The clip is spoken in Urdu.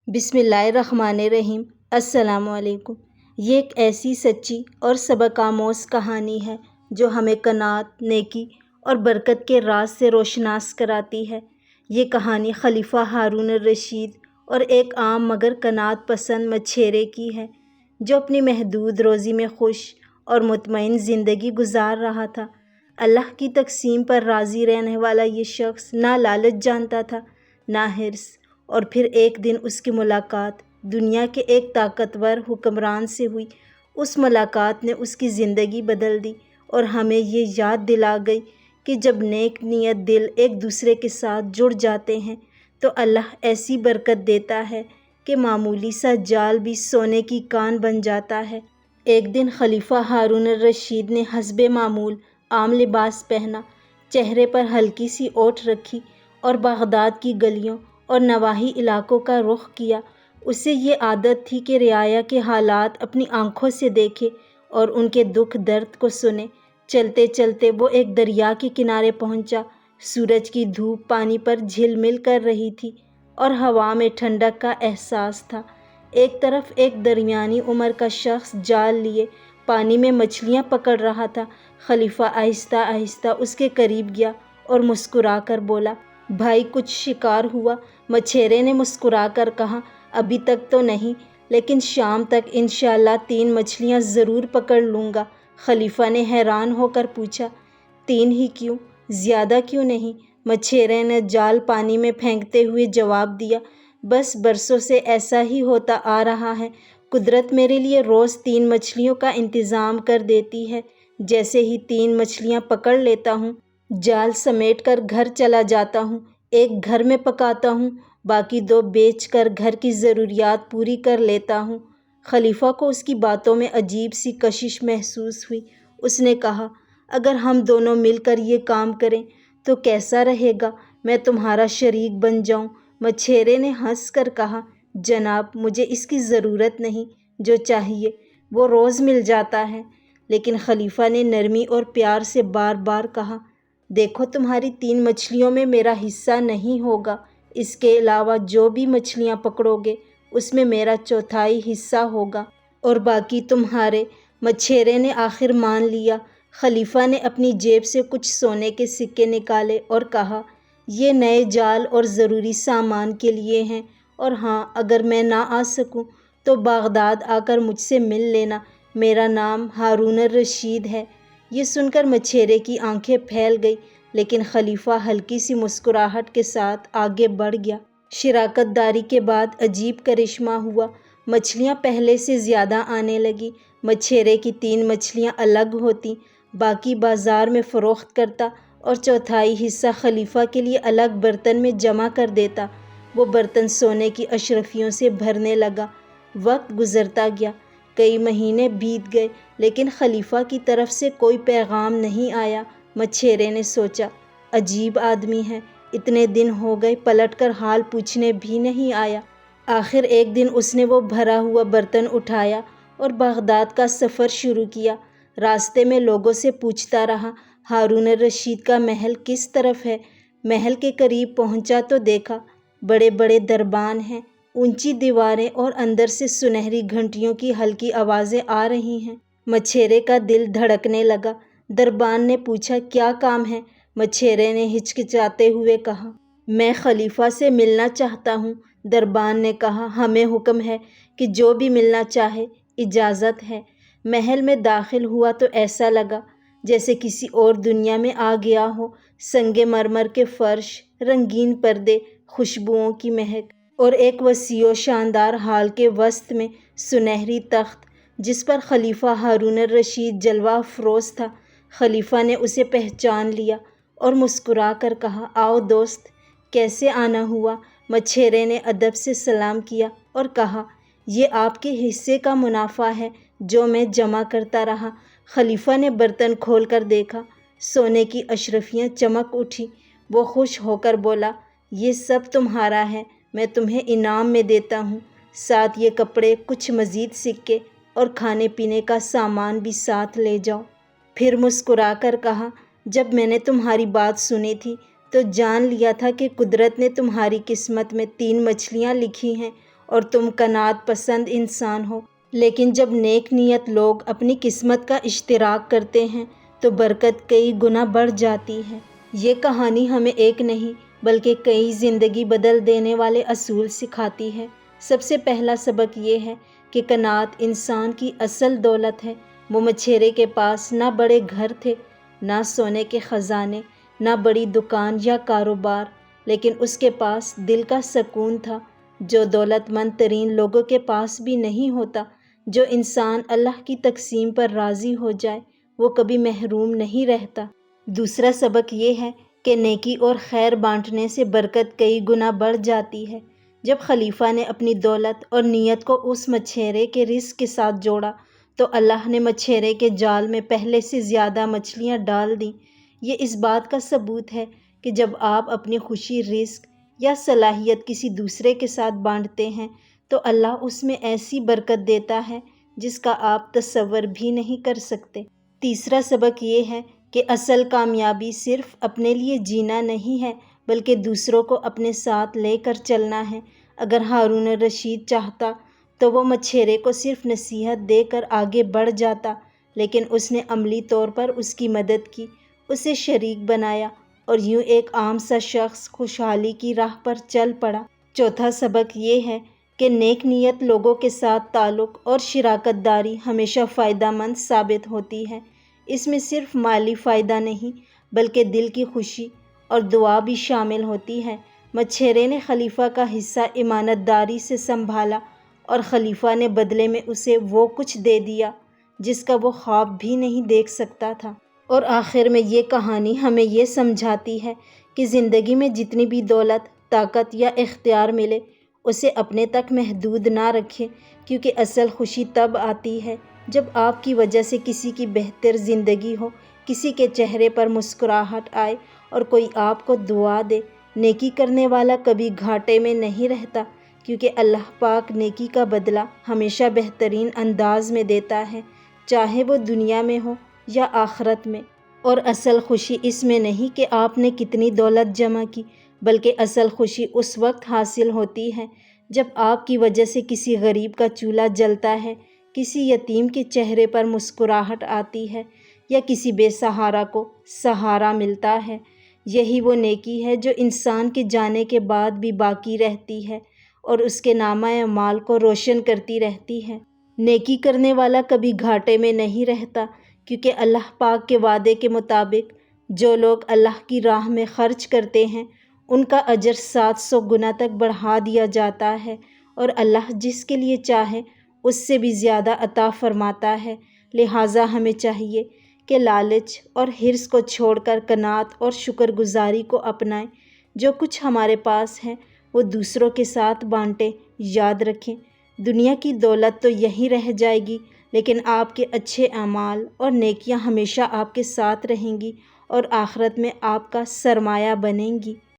بسم اللہ الرحمن الرحیم۔ السلام علیکم۔ یہ ایک ایسی سچی اور سبق آموز کہانی ہے جو ہمیں قناعت، نیکی اور برکت کے راز سے روشناس کراتی ہے۔ یہ کہانی خلیفہ ہارون الرشید اور ایک عام مگر قناعت پسند مچھیرے کی ہے جو اپنی محدود روزی میں خوش اور مطمئن زندگی گزار رہا تھا۔ اللہ کی تقسیم پر راضی رہنے والا یہ شخص نہ لالچ جانتا تھا نہ حرص، اور پھر ایک دن اس کی ملاقات دنیا کے ایک طاقتور حکمران سے ہوئی۔ اس ملاقات نے اس کی زندگی بدل دی اور ہمیں یہ یاد دلا گئی کہ جب نیک نیت دل ایک دوسرے کے ساتھ جڑ جاتے ہیں تو اللہ ایسی برکت دیتا ہے کہ معمولی سا جال بھی سونے کی کان بن جاتا ہے۔ ایک دن خلیفہ ہارون الرشید نے حسب معمول عام لباس پہنا، چہرے پر ہلکی سی اوٹ رکھی اور بغداد کی گلیوں اور نواحی علاقوں کا رخ کیا۔ اسے یہ عادت تھی کہ رعایا کے حالات اپنی آنکھوں سے دیکھے اور ان کے دکھ درد کو سنے۔ چلتے چلتے وہ ایک دریا کے کنارے پہنچا۔ سورج کی دھوپ پانی پر جھل مل کر رہی تھی اور ہوا میں ٹھنڈک کا احساس تھا۔ ایک طرف ایک درمیانی عمر کا شخص جال لیے پانی میں مچھلیاں پکڑ رہا تھا۔ خلیفہ آہستہ آہستہ اس کے قریب گیا اور مسکرا کر بولا، بھائی کچھ شکار ہوا؟ مچھیرے نے مسکرا کر کہا، ابھی تک تو نہیں، لیکن شام تک انشاءاللہ 3 مچھلیاں ضرور پکڑ لوں گا۔ خلیفہ نے حیران ہو کر پوچھا، 3 ہی کیوں؟ زیادہ کیوں نہیں؟ مچھیرے نے جال پانی میں پھینکتے ہوئے جواب دیا، بس برسوں سے ایسا ہی ہوتا آ رہا ہے۔ قدرت میرے لیے روز 3 مچھلیوں کا انتظام کر دیتی ہے۔ جیسے ہی 3 مچھلیاں پکڑ لیتا ہوں، جال سمیٹ کر گھر چلا جاتا ہوں، ایک گھر میں پکاتا ہوں، باقی 2 بیچ کر گھر کی ضروریات پوری کر لیتا ہوں۔ خلیفہ کو اس کی باتوں میں عجیب سی کشش محسوس ہوئی۔ اس نے کہا، اگر ہم دونوں مل کر یہ کام کریں تو کیسا رہے گا؟ میں تمہارا شریک بن جاؤں؟ مچھیرے نے ہنس کر کہا، جناب مجھے اس کی ضرورت نہیں، جو چاہیے وہ روز مل جاتا ہے۔ لیکن خلیفہ نے نرمی اور پیار سے بار بار کہا، دیکھو تمہاری 3 مچھلیوں میں میرا حصہ نہیں ہوگا، اس کے علاوہ جو بھی مچھلیاں پکڑو گے اس میں میرا 1/4 حصہ ہوگا اور باقی تمہارے۔ مچھیرے نے آخر مان لیا۔ خلیفہ نے اپنی جیب سے کچھ سونے کے سکے نکالے اور کہا، یہ نئے جال اور ضروری سامان کے لیے ہیں، اور ہاں اگر میں نہ آ سکوں تو بغداد آ کر مجھ سے مل لینا، میرا نام ہارون الرشید ہے۔ یہ سن کر مچھیرے کی آنکھیں پھیل گئی، لیکن خلیفہ ہلکی سی مسکراہٹ کے ساتھ آگے بڑھ گیا۔ شراکت داری کے بعد عجیب کرشمہ ہوا، مچھلیاں پہلے سے زیادہ آنے لگیں۔ مچھیرے کی 3 مچھلیاں الگ ہوتیں، باقی بازار میں فروخت کرتا اور 1/4 حصہ خلیفہ کے لیے الگ برتن میں جمع کر دیتا۔ وہ برتن سونے کی اشرفیوں سے بھرنے لگا۔ وقت گزرتا گیا، کئی مہینے بیت گئے، لیکن خلیفہ کی طرف سے کوئی پیغام نہیں آیا۔ مچھیرے نے سوچا، عجیب آدمی ہے، اتنے دن ہو گئے پلٹ کر حال پوچھنے بھی نہیں آیا۔ آخر ایک دن اس نے وہ بھرا ہوا برتن اٹھایا اور بغداد کا سفر شروع کیا۔ راستے میں لوگوں سے پوچھتا رہا، ہارون الرشید کا محل کس طرف ہے؟ محل کے قریب پہنچا تو دیکھا بڑے بڑے دربان ہیں، اونچی دیواریں اور اندر سے سنہری گھنٹیوں کی ہلکی آوازیں آ رہی ہیں۔ مچھیرے کا دل دھڑکنے لگا۔ دربان نے پوچھا، کیا کام ہے؟ مچھیرے نے ہچکچاتے ہوئے کہا، میں خلیفہ سے ملنا چاہتا ہوں۔ دربان نے کہا، ہمیں حکم ہے کہ جو بھی ملنا چاہے، اجازت ہے۔ محل میں داخل ہوا تو ایسا لگا جیسے کسی اور دنیا میں آ گیا ہو۔ سنگ مرمر کے فرش، رنگین پردے، خوشبوؤں کی مہک، اور ایک وسیع و شاندار ہال کے وسط میں سنہری تخت جس پر خلیفہ ہارون الرشید جلوہ افروز تھا۔ خلیفہ نے اسے پہچان لیا اور مسکرا کر کہا، آؤ دوست، کیسے آنا ہوا؟ مچھیرے نے ادب سے سلام کیا اور کہا، یہ آپ کے حصے کا منافع ہے جو میں جمع کرتا رہا۔ خلیفہ نے برتن کھول کر دیکھا، سونے کی اشرفیاں چمک اٹھی۔ وہ خوش ہو کر بولا، یہ سب تمہارا ہے، میں تمہیں انعام میں دیتا ہوں، ساتھ یہ کپڑے، کچھ مزید سکے اور کھانے پینے کا سامان بھی ساتھ لے جاؤ۔ پھر مسکرا کر کہا، جب میں نے تمہاری بات سنی تھی تو جان لیا تھا کہ قدرت نے تمہاری قسمت میں 3 مچھلیاں لکھی ہیں اور تم قناعت پسند انسان ہو۔ لیکن جب نیک نیت لوگ اپنی قسمت کا اشتراک کرتے ہیں تو برکت کئی گنا بڑھ جاتی ہے۔ یہ کہانی ہمیں ایک نہیں بلکہ کئی زندگی بدل دینے والے اصول سکھاتی ہے۔ سب سے پہلا سبق یہ ہے کہ قناعت انسان کی اصل دولت ہے۔ وہ مچھیرے کے پاس نہ بڑے گھر تھے، نہ سونے کے خزانے، نہ بڑی دکان یا کاروبار، لیکن اس کے پاس دل کا سکون تھا، جو دولت مند ترین لوگوں کے پاس بھی نہیں ہوتا۔ جو انسان اللہ کی تقسیم پر راضی ہو جائے وہ کبھی محروم نہیں رہتا۔ دوسرا سبق یہ ہے کہ نیکی اور خیر بانٹنے سے برکت کئی گنا بڑھ جاتی ہے۔ جب خلیفہ نے اپنی دولت اور نیت کو اس مچھیرے کے رزق کے ساتھ جوڑا تو اللہ نے مچھیرے کے جال میں پہلے سے زیادہ مچھلیاں ڈال دیں۔ یہ اس بات کا ثبوت ہے کہ جب آپ اپنی خوشی، رزق یا صلاحیت کسی دوسرے کے ساتھ بانٹتے ہیں تو اللہ اس میں ایسی برکت دیتا ہے جس کا آپ تصور بھی نہیں کر سکتے۔ تیسرا سبق یہ ہے کہ اصل کامیابی صرف اپنے لیے جینا نہیں ہے بلکہ دوسروں کو اپنے ساتھ لے کر چلنا ہے۔ اگر ہارون الرشید چاہتا تو وہ مچھیرے کو صرف نصیحت دے کر آگے بڑھ جاتا، لیکن اس نے عملی طور پر اس کی مدد کی، اسے شریک بنایا اور یوں ایک عام سا شخص خوشحالی کی راہ پر چل پڑا۔ چوتھا سبق یہ ہے کہ نیک نیت لوگوں کے ساتھ تعلق اور شراکت داری ہمیشہ فائدہ مند ثابت ہوتی ہے۔ اس میں صرف مالی فائدہ نہیں بلکہ دل کی خوشی اور دعا بھی شامل ہوتی ہے۔ مچھیرے نے خلیفہ کا حصہ امانت داری سے سنبھالا اور خلیفہ نے بدلے میں اسے وہ کچھ دے دیا جس کا وہ خواب بھی نہیں دیکھ سکتا تھا۔ اور آخر میں یہ کہانی ہمیں یہ سمجھاتی ہے کہ زندگی میں جتنی بھی دولت، طاقت یا اختیار ملے اسے اپنے تک محدود نہ رکھیں، کیونکہ اصل خوشی تب آتی ہے جب آپ کی وجہ سے کسی کی بہتر زندگی ہو، کسی کے چہرے پر مسکراہٹ آئے اور کوئی آپ کو دعا دے۔ نیکی کرنے والا کبھی گھاٹے میں نہیں رہتا، کیونکہ اللہ پاک نیکی کا بدلہ ہمیشہ بہترین انداز میں دیتا ہے، چاہے وہ دنیا میں ہو یا آخرت میں۔ اور اصل خوشی اس میں نہیں کہ آپ نے کتنی دولت جمع کی، بلکہ اصل خوشی اس وقت حاصل ہوتی ہے جب آپ کی وجہ سے کسی غریب کا چولہا جلتا ہے، کسی یتیم کے چہرے پر مسکراہٹ آتی ہے یا کسی بے سہارا کو سہارا ملتا ہے۔ یہی وہ نیکی ہے جو انسان کے جانے کے بعد بھی باقی رہتی ہے اور اس کے نامہ اعمال کو روشن کرتی رہتی ہے۔ نیکی کرنے والا کبھی گھاٹے میں نہیں رہتا، کیونکہ اللہ پاک کے وعدے کے مطابق جو لوگ اللہ کی راہ میں خرچ کرتے ہیں ان کا اجر 700 گنا تک بڑھا دیا جاتا ہے، اور اللہ جس کے لیے چاہے اس سے بھی زیادہ عطا فرماتا ہے۔ لہٰذا ہمیں چاہیے کہ لالچ اور حرص کو چھوڑ کر قناعت اور شکر گزاری کو اپنائیں۔ جو کچھ ہمارے پاس ہے وہ دوسروں کے ساتھ بانٹیں۔ یاد رکھیں، دنیا کی دولت تو یہیں رہ جائے گی، لیکن آپ کے اچھے اعمال اور نیکیاں ہمیشہ آپ کے ساتھ رہیں گی اور آخرت میں آپ کا سرمایہ بنیں گی۔